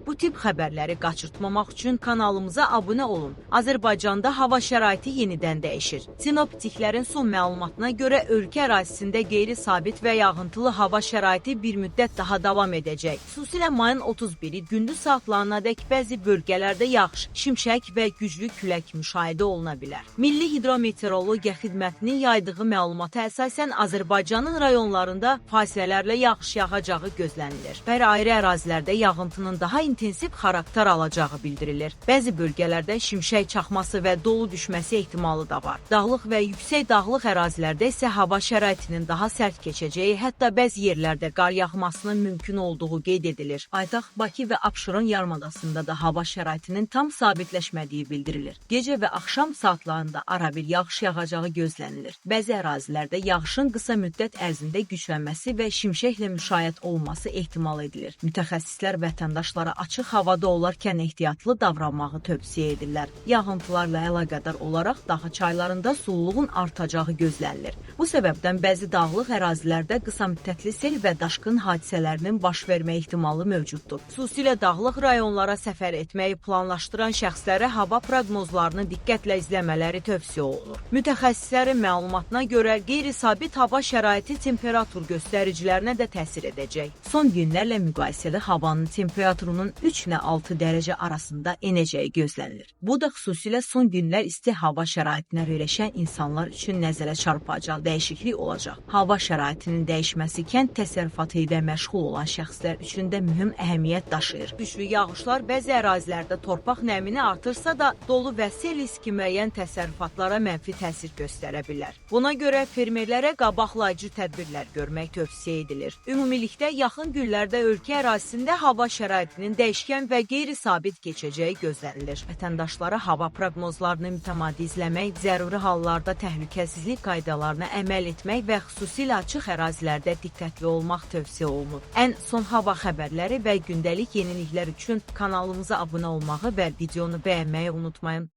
Bu tip xəbərləri qaçırtmamaq üçün kanalımıza abunə olun. Azərbaycanda hava şəraiti yenidən dəyişir. Sinoptiklərin son məlumatına görə ölkə ərazisində qeyri-sabit və yağıntılı hava şəraiti bir müddət daha davam edəcək. Xüsusilə mayın 31-i gündüz saatlarınadək bəzi bölgələrdə yağış, şimşək və güclü külək müşahidə oluna bilər. Milli Hidrometeorologiya Xidmətinin yaydığı məlumata əsasən Azərbaycanın rayonlarında fasilələrlə yağış yağacağı gözlənilir. Ayrı ərazilərdə yağıntının daha intensiv xarakter alacağı bildirilir. Bəzi bölgələrdə şimşək çaxması və dolu düşməsi ehtimalı da var. Dağlıq və yüksək dağlıq ərazilərdə isə hava şəraitinin daha sərt keçəcəyi, hətta bəzi yerlərdə qar yağmasının mümkün olduğu qeyd edilir. Paytaxt Bakı və Abşeron yarımadasında da hava şəraitinin tam sabitləşmədiyi bildirilir. Gecə və axşam saatlarında arabir yağış yağacağı gözlənilir. Bəzi ərazilərdə yağışın qısa müddət ərzində güclənməsi və şimşəklə müşayiət olması ehtimal edilir. Mütəxəssislər vətəndaşlara açıq havada olarkən ehtiyatlı davranmağı tövsiyə edirlər. Yağıntılarla əlaqədar olaraq daha çaylarında sululuğun artacağı gözlənilir. Bu səbəbdən bəzi dağlıq ərazilərdə qısa müddətli sel və daşqın hadisələrinin baş vermə ehtimalı mövcuddur. Xüsusilə dağlıq rayonlara səfər etməyi planlaşdıran şəxslərə hava proqnozlarını diqqətlə izləmələri tövsiyə olunur. Mütəxəssislərin məlumatına görə qeyri-sabit hava şəraiti temperatur göstəricilərinə də təsir edəcək. Son günlərlə müqayisədə havanın temperaturunun 3 ilə 6 dərəcə arasında enəcəyi gözlənilir. Bu da xüsusilə son günlər isti hava şəraitinə öyrəşən insanlar üçün nəzərə çarpacaq dəyişiklik olacaq. Hava şəraitinin dəyişməsi kənd təsərrüfatı ilə məşğul olan şəxslər üçün də mühüm əhəmiyyət daşıyır. Güclü yağışlar bəzi ərazilərdə torpaq nəmini artırsa da dolu və sel riski müəyyən təsərrüfatlara mənfi təsir göstərə bilər. Buna görə fermerlərə qabaqlayıcı tədbirlər görmək tövsiyə edilir. Ümumilikdə yaxın günlərdə ölkə ərazisində hava şəraitinin dəyişkən və qeyri-sabit keçəcəyi gözlənilir. Vətəndaşlara hava proqnozlarını mütəmadi izləmək, zəruri hallarda təhlükəsizlik qaydalarına əməl etmək və xüsusilə açıq ərazilərdə diqqətli olmaq tövsiyə olunur. Ən son hava xəbərləri və gündəlik yeniliklər üçün kanalımıza abunə olmağı və videonu bəyənməyi unutmayın.